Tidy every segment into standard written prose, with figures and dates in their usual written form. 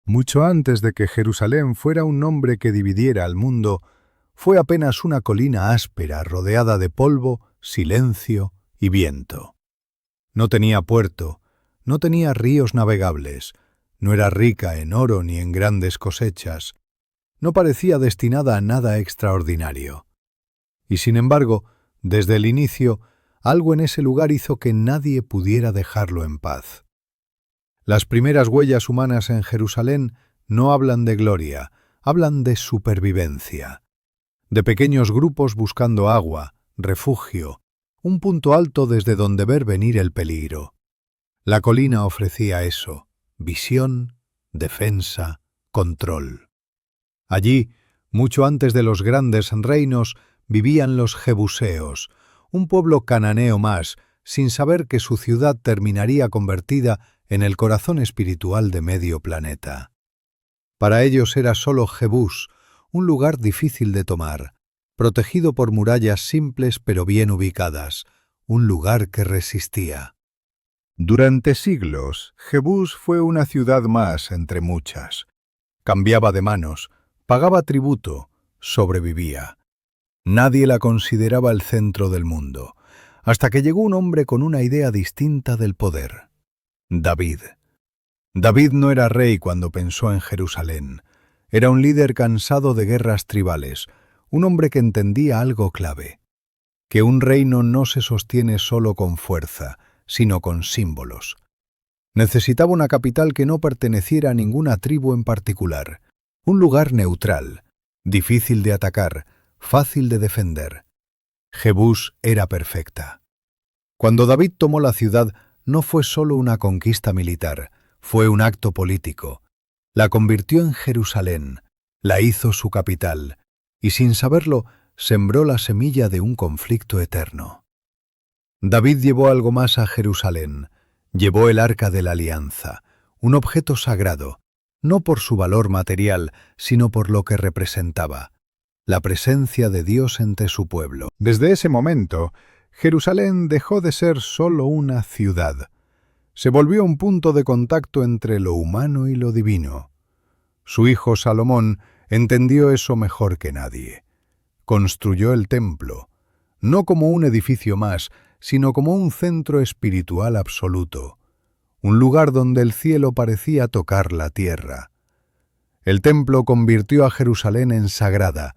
Mucho antes de que Jerusalén fuera un nombre que dividiera al mundo, fue apenas una colina áspera rodeada de polvo, silencio y viento. No tenía puerto, no tenía ríos navegables, no era rica en oro ni en grandes cosechas, no parecía destinada a nada extraordinario. Y sin embargo, desde el inicio, algo en ese lugar hizo que nadie pudiera dejarlo en paz. Las primeras huellas humanas en Jerusalén no hablan de gloria, hablan de supervivencia, de pequeños grupos buscando agua, refugio, un punto alto desde donde ver venir el peligro. La colina ofrecía eso: visión, defensa, control. Allí, mucho antes de los grandes reinos, vivían los jebuseos, un pueblo cananeo más, sin saber que su ciudad terminaría convertida en el corazón espiritual de medio planeta. Para ellos era solo Jebús, un lugar difícil de tomar, protegido por murallas simples pero bien ubicadas, un lugar que resistía. Durante siglos, Jebús fue una ciudad más entre muchas. Cambiaba de manos, pagaba tributo, sobrevivía. Nadie la consideraba el centro del mundo, hasta que llegó un hombre con una idea distinta del poder: David. David no era rey cuando pensó en Jerusalén. Era un líder cansado de guerras tribales, un hombre que entendía algo clave: que un reino no se sostiene solo con fuerza, sino con símbolos. Necesitaba una capital que no perteneciera a ninguna tribu en particular, un lugar neutral, difícil de atacar, fácil de defender. Jebús era perfecta. Cuando David tomó la ciudad, no fue solo una conquista militar, fue un acto político. La convirtió en Jerusalén, la hizo su capital, y sin saberlo, sembró la semilla de un conflicto eterno. David llevó algo más a Jerusalén, llevó el Arca de la Alianza, un objeto sagrado, no por su valor material, sino por lo que representaba: la presencia de Dios entre su pueblo. Desde ese momento, Jerusalén dejó de ser solo una ciudad. Se volvió un punto de contacto entre lo humano y lo divino. Su hijo Salomón entendió eso mejor que nadie. Construyó el templo, no como un edificio más, sino como un centro espiritual absoluto, un lugar donde el cielo parecía tocar la tierra. El templo convirtió a Jerusalén en sagrada,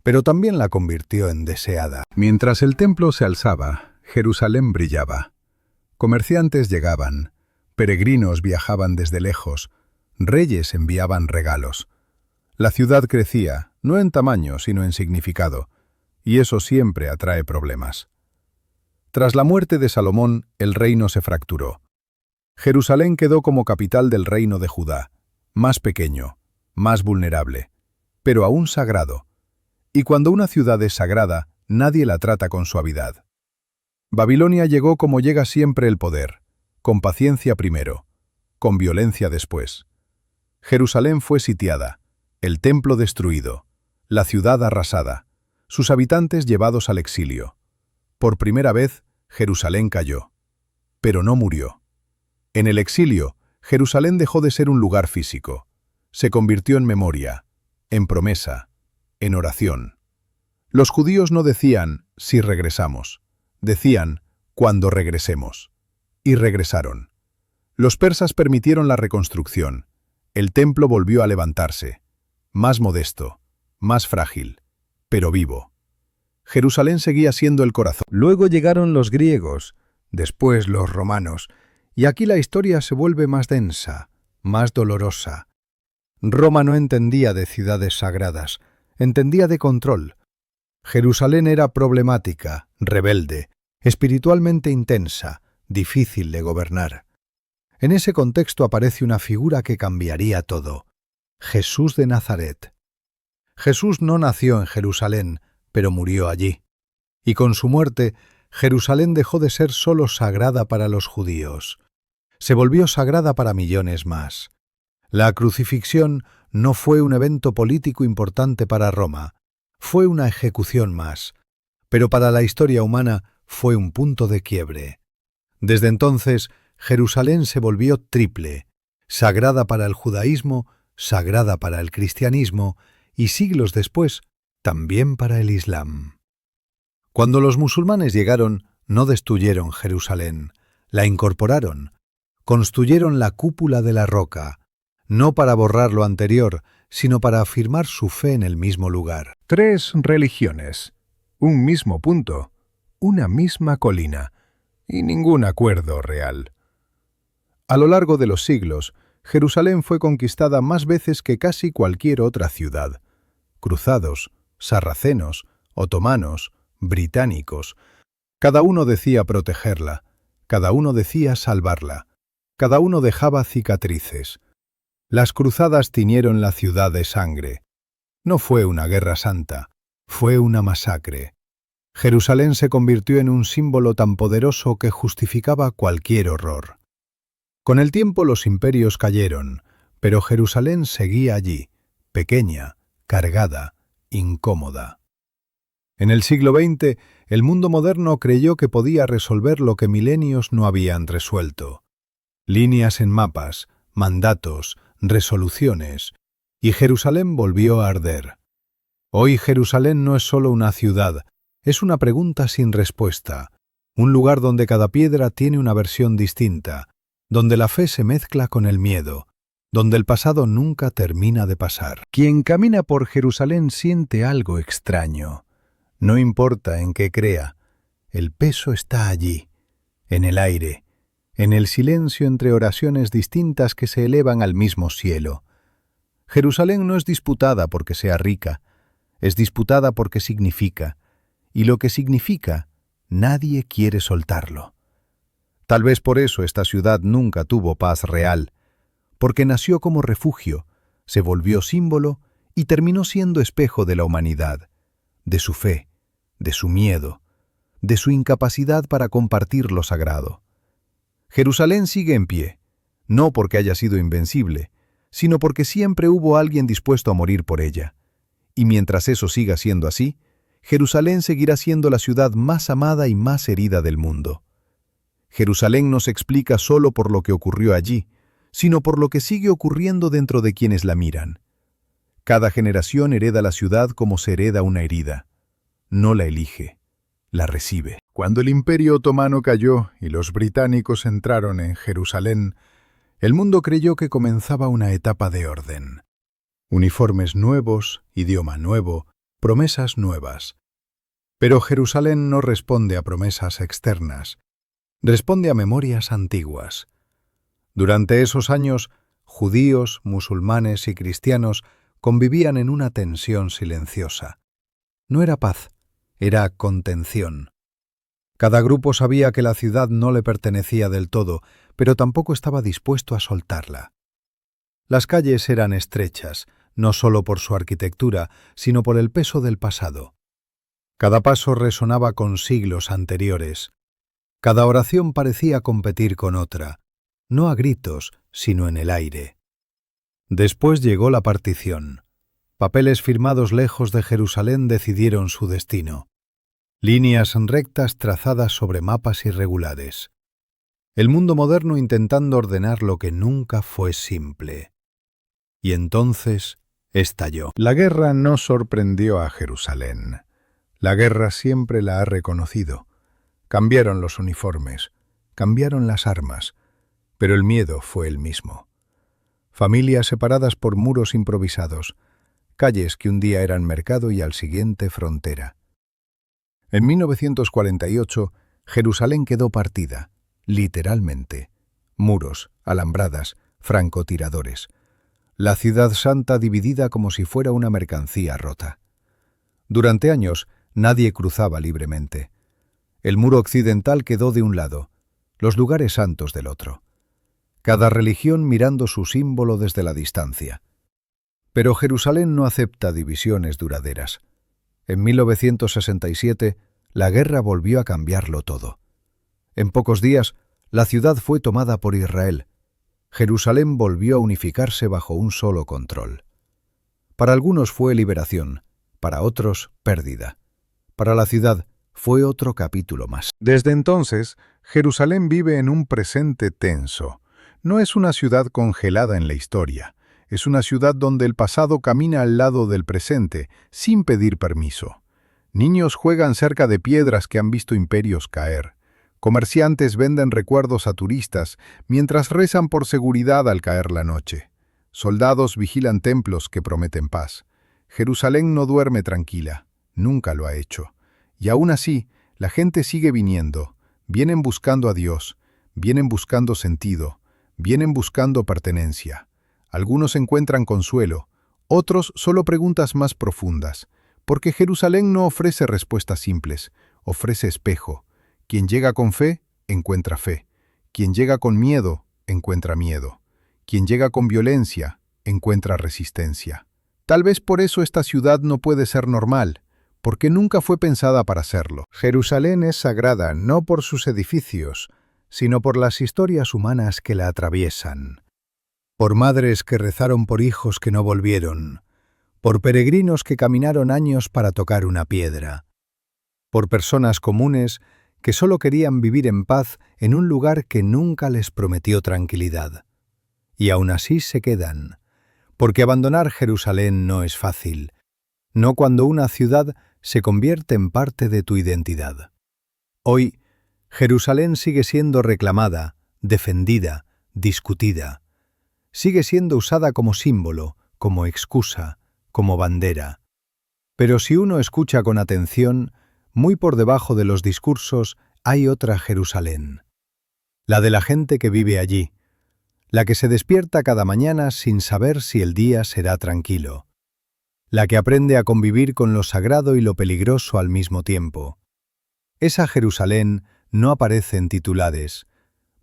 pero también la convirtió en deseada. Mientras el templo se alzaba, Jerusalén brillaba. Comerciantes llegaban, peregrinos viajaban desde lejos, reyes enviaban regalos. La ciudad crecía, no en tamaño, sino en significado, y eso siempre atrae problemas. Tras la muerte de Salomón, el reino se fracturó. Jerusalén quedó como capital del reino de Judá, más pequeño, más vulnerable, pero aún sagrado. Y cuando una ciudad es sagrada, nadie la trata con suavidad. Babilonia llegó como llega siempre el poder, con paciencia primero, con violencia después. Jerusalén fue sitiada, el templo destruido, la ciudad arrasada, sus habitantes llevados al exilio. Por primera vez, Jerusalén cayó, pero no murió. En el exilio, Jerusalén dejó de ser un lugar físico. Se convirtió en memoria, en promesa, en oración. Los judíos no decían «si regresamos», decían «cuando regresemos». Y regresaron. Los persas permitieron la reconstrucción. El templo volvió a levantarse, más modesto, más frágil, pero vivo. Jerusalén seguía siendo el corazón. Luego llegaron los griegos, después los romanos, y aquí la historia se vuelve más densa, más dolorosa. Roma no entendía de ciudades sagradas, entendía de control. Jerusalén era problemática, rebelde, espiritualmente intensa, difícil de gobernar. En ese contexto aparece una figura que cambiaría todo: Jesús de Nazaret. Jesús no nació en Jerusalén, pero murió allí. Y con su muerte, Jerusalén dejó de ser solo sagrada para los judíos. Se volvió sagrada para millones más. La crucifixión no fue un evento político importante para Roma, fue una ejecución más, pero para la historia humana fue un punto de quiebre. Desde entonces, Jerusalén se volvió triple: sagrada para el judaísmo, sagrada para el cristianismo y siglos después también para el Islam. Cuando los musulmanes llegaron, no destruyeron Jerusalén, la incorporaron, construyeron la cúpula de la roca, no para borrar lo anterior, sino para afirmar su fe en el mismo lugar. 3 religiones, un mismo punto, una misma colina y ningún acuerdo real. A lo largo de los siglos, Jerusalén fue conquistada más veces que casi cualquier otra ciudad. Cruzados, sarracenos, otomanos, británicos. Cada uno decía protegerla, cada uno decía salvarla, cada uno dejaba cicatrices. Las cruzadas tiñeron la ciudad de sangre. No fue una guerra santa, fue una masacre. Jerusalén se convirtió en un símbolo tan poderoso que justificaba cualquier horror. Con el tiempo los imperios cayeron, pero Jerusalén seguía allí, pequeña, cargada, incómoda. En el siglo XX, el mundo moderno creyó que podía resolver lo que milenios no habían resuelto. Líneas en mapas, mandatos, resoluciones, y Jerusalén volvió a arder. Hoy Jerusalén no es solo una ciudad, es una pregunta sin respuesta, un lugar donde cada piedra tiene una versión distinta, donde la fe se mezcla con el miedo, donde el pasado nunca termina de pasar. Quien camina por Jerusalén siente algo extraño. No importa en qué crea, el peso está allí, en el aire, en el silencio entre oraciones distintas que se elevan al mismo cielo. Jerusalén no es disputada porque sea rica, es disputada porque significa, y lo que significa, nadie quiere soltarlo. Tal vez por eso esta ciudad nunca tuvo paz real, porque nació como refugio, se volvió símbolo y terminó siendo espejo de la humanidad, de su fe, de su miedo, de su incapacidad para compartir lo sagrado. Jerusalén sigue en pie, no porque haya sido invencible, sino porque siempre hubo alguien dispuesto a morir por ella. Y mientras eso siga siendo así, Jerusalén seguirá siendo la ciudad más amada y más herida del mundo. Jerusalén no se explica solo por lo que ocurrió allí, sino por lo que sigue ocurriendo dentro de quienes la miran. Cada generación hereda la ciudad como se hereda una herida. No la elige, la recibe. Cuando el Imperio Otomano cayó y los británicos entraron en Jerusalén, el mundo creyó que comenzaba una etapa de orden. Uniformes nuevos, idioma nuevo, promesas nuevas. Pero Jerusalén no responde a promesas externas, responde a memorias antiguas. Durante esos años, judíos, musulmanes y cristianos convivían en una tensión silenciosa. No era paz, era contención. Cada grupo sabía que la ciudad no le pertenecía del todo, pero tampoco estaba dispuesto a soltarla. Las calles eran estrechas, no solo por su arquitectura, sino por el peso del pasado. Cada paso resonaba con siglos anteriores. Cada oración parecía competir con otra, no a gritos, sino en el aire. Después llegó la partición. Papeles firmados lejos de Jerusalén decidieron su destino. Líneas rectas trazadas sobre mapas irregulares. El mundo moderno intentando ordenar lo que nunca fue simple. Y entonces estalló. La guerra no sorprendió a Jerusalén. La guerra siempre la ha reconocido. Cambiaron los uniformes, cambiaron las armas, pero el miedo fue el mismo. Familias separadas por muros improvisados, calles que un día eran mercado y al siguiente frontera. En 1948, Jerusalén quedó partida, literalmente. Muros, alambradas, francotiradores. La ciudad santa dividida como si fuera una mercancía rota. Durante años, nadie cruzaba libremente. El muro occidental quedó de un lado, los lugares santos del otro. Cada religión mirando su símbolo desde la distancia. Pero Jerusalén no acepta divisiones duraderas. En 1967, la guerra volvió a cambiarlo todo. En pocos días, la ciudad fue tomada por Israel. Jerusalén volvió a unificarse bajo un solo control. Para algunos fue liberación, para otros pérdida. Para la ciudad fue otro capítulo más. Desde entonces, Jerusalén vive en un presente tenso. No es una ciudad congelada en la historia, Es una ciudad donde el pasado camina al lado del presente, sin pedir permiso. Niños juegan cerca de piedras que han visto imperios caer. Comerciantes venden recuerdos a turistas, mientras rezan por seguridad al caer la noche. Soldados vigilan templos que prometen paz. Jerusalén no duerme tranquila, nunca lo ha hecho. Y aún así, la gente sigue viniendo. Vienen buscando a Dios, vienen buscando sentido, vienen buscando pertenencia. Algunos encuentran consuelo, otros solo preguntas más profundas, porque Jerusalén no ofrece respuestas simples, ofrece espejo. Quien llega con fe, encuentra fe. Quien llega con miedo, encuentra miedo. Quien llega con violencia, encuentra resistencia. Tal vez por eso esta ciudad no puede ser normal, porque nunca fue pensada para serlo. Jerusalén es sagrada no por sus edificios, sino por las historias humanas que la atraviesan. Por madres que rezaron por hijos que no volvieron, por peregrinos que caminaron años para tocar una piedra, por personas comunes que solo querían vivir en paz en un lugar que nunca les prometió tranquilidad. Y aún así se quedan, porque abandonar Jerusalén no es fácil, no cuando una ciudad se convierte en parte de tu identidad. Hoy, Jerusalén sigue siendo reclamada, defendida, discutida. Sigue siendo usada como símbolo, como excusa, como bandera. Pero si uno escucha con atención, muy por debajo de los discursos hay otra Jerusalén. La de la gente que vive allí, la que se despierta cada mañana sin saber si el día será tranquilo. La que aprende a convivir con lo sagrado y lo peligroso al mismo tiempo. Esa Jerusalén no aparece en titulares,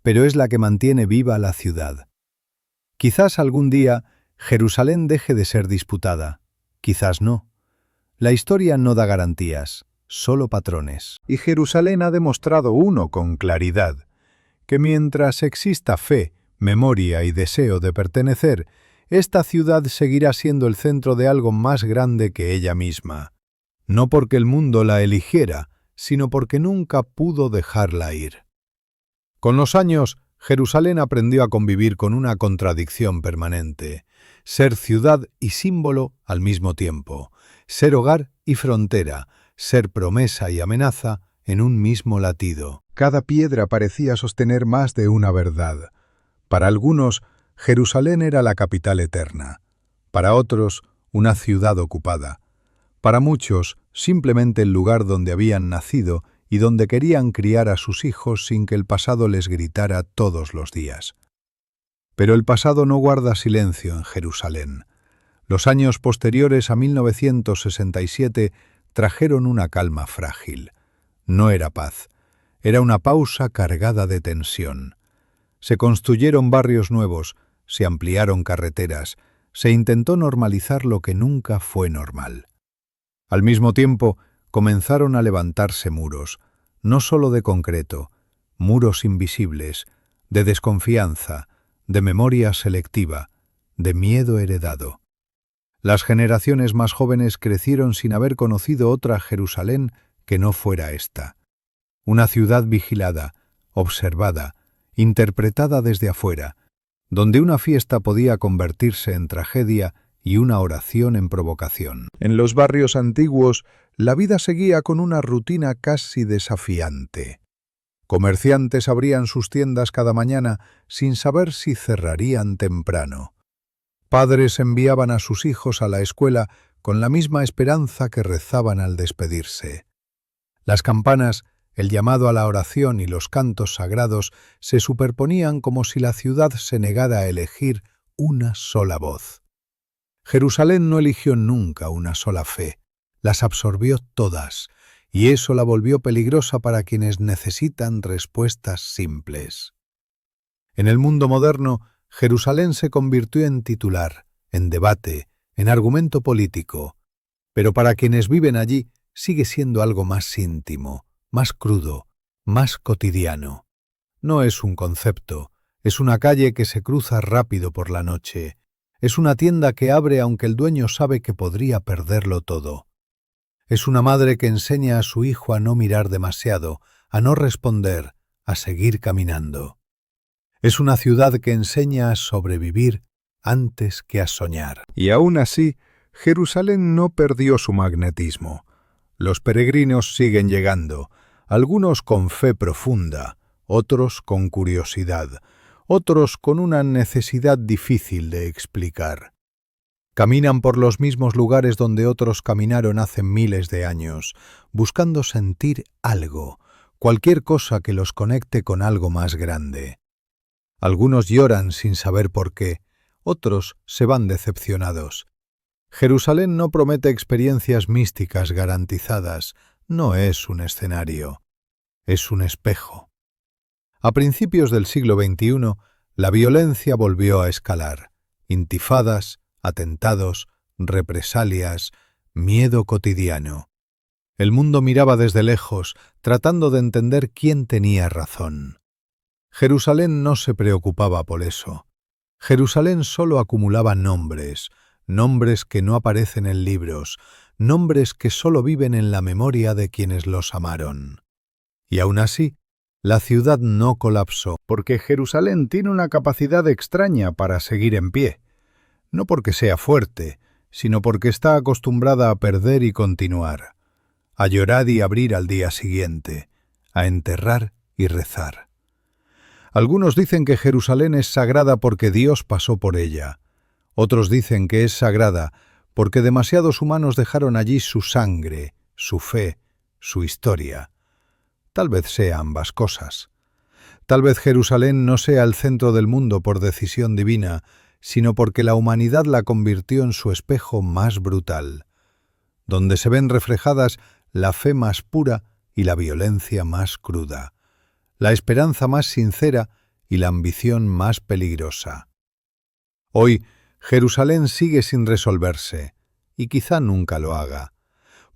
pero es la que mantiene viva la ciudad. Quizás algún día Jerusalén deje de ser disputada, quizás no. La historia no da garantías, solo patrones. Y Jerusalén ha demostrado uno con claridad, que mientras exista fe, memoria y deseo de pertenecer, esta ciudad seguirá siendo el centro de algo más grande que ella misma. No porque el mundo la eligiera, sino porque nunca pudo dejarla ir. Con los años, Jerusalén aprendió a convivir con una contradicción permanente, ser ciudad y símbolo al mismo tiempo, ser hogar y frontera, ser promesa y amenaza en un mismo latido. Cada piedra parecía sostener más de una verdad. Para algunos, Jerusalén era la capital eterna. Para otros, una ciudad ocupada. Para muchos, simplemente el lugar donde habían nacido y donde querían criar a sus hijos sin que el pasado les gritara todos los días. Pero el pasado no guarda silencio en Jerusalén. Los años posteriores a 1967 trajeron una calma frágil. No era paz, era una pausa cargada de tensión. Se construyeron barrios nuevos, se ampliaron carreteras, se intentó normalizar lo que nunca fue normal. Al mismo tiempo, comenzaron a levantarse muros, no solo de concreto, muros invisibles, de desconfianza, de memoria selectiva, de miedo heredado. Las generaciones más jóvenes crecieron sin haber conocido otra Jerusalén que no fuera esta. Una ciudad vigilada, observada, interpretada desde afuera, donde una fiesta podía convertirse en tragedia y una oración en provocación. En los barrios antiguos, la vida seguía con una rutina casi desafiante. Comerciantes abrían sus tiendas cada mañana sin saber si cerrarían temprano. Padres enviaban a sus hijos a la escuela con la misma esperanza que rezaban al despedirse. Las campanas, el llamado a la oración y los cantos sagrados se superponían como si la ciudad se negara a elegir una sola voz. Jerusalén no eligió nunca una sola fe, las absorbió todas, y eso la volvió peligrosa para quienes necesitan respuestas simples. En el mundo moderno, Jerusalén se convirtió en titular, en debate, en argumento político, pero para quienes viven allí sigue siendo algo más íntimo, más crudo, más cotidiano. No es un concepto, es una calle que se cruza rápido por la noche, es una tienda que abre aunque el dueño sabe que podría perderlo todo. Es una madre que enseña a su hijo a no mirar demasiado, a no responder, a seguir caminando. Es una ciudad que enseña a sobrevivir, antes que a soñar. Y aún así, Jerusalén no perdió su magnetismo. Los peregrinos siguen llegando, algunos con fe profunda, otros con curiosidad, otros con una necesidad difícil de explicar. Caminan por los mismos lugares donde otros caminaron hace miles de años, buscando sentir algo, cualquier cosa que los conecte con algo más grande. Algunos lloran sin saber por qué, otros se van decepcionados. Jerusalén no promete experiencias místicas garantizadas, no es un escenario, es un espejo. A principios del siglo XXI, la violencia volvió a escalar. Intifadas, atentados, represalias, miedo cotidiano. El mundo miraba desde lejos, tratando de entender quién tenía razón. Jerusalén no se preocupaba por eso. Jerusalén solo acumulaba nombres, nombres que no aparecen en libros, nombres que solo viven en la memoria de quienes los amaron. Y aún así, la ciudad no colapsó, porque Jerusalén tiene una capacidad extraña para seguir en pie. No porque sea fuerte, sino porque está acostumbrada a perder y continuar, a llorar y abrir al día siguiente, a enterrar y rezar. Algunos dicen que Jerusalén es sagrada porque Dios pasó por ella. Otros dicen que es sagrada porque demasiados humanos dejaron allí su sangre, su fe, su historia. Tal vez sea ambas cosas. Tal vez Jerusalén no sea el centro del mundo por decisión divina, sino porque la humanidad la convirtió en su espejo más brutal, donde se ven reflejadas la fe más pura y la violencia más cruda, la esperanza más sincera y la ambición más peligrosa. Hoy, Jerusalén sigue sin resolverse, y quizá nunca lo haga,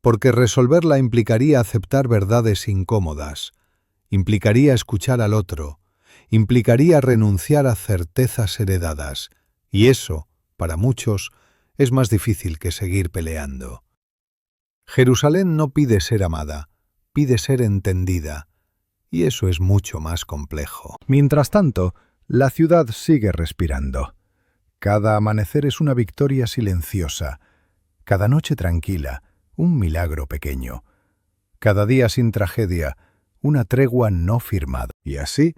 porque resolverla implicaría aceptar verdades incómodas, implicaría escuchar al otro, implicaría renunciar a certezas heredadas, y eso, para muchos, es más difícil que seguir peleando. Jerusalén no pide ser amada, pide ser entendida, y eso es mucho más complejo. Mientras tanto, la ciudad sigue respirando. Cada amanecer es una victoria silenciosa, cada noche tranquila, un milagro pequeño. Cada día sin tragedia, una tregua no firmada. Y así,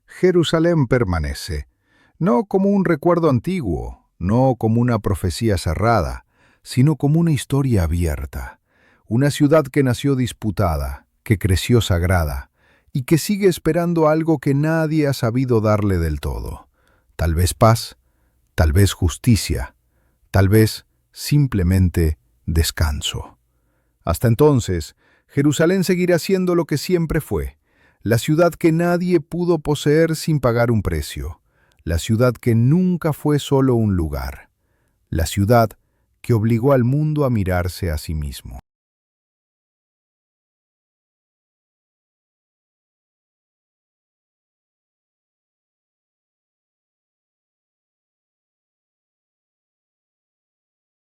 Jerusalén permanece, no como un recuerdo antiguo, no como una profecía cerrada, sino como una historia abierta. Una ciudad que nació disputada, que creció sagrada, y que sigue esperando algo que nadie ha sabido darle del todo. Tal vez paz, tal vez justicia, tal vez simplemente descanso. Hasta entonces, Jerusalén seguirá siendo lo que siempre fue, la ciudad que nadie pudo poseer sin pagar un precio, la ciudad que nunca fue solo un lugar, la ciudad que obligó al mundo a mirarse a sí mismo.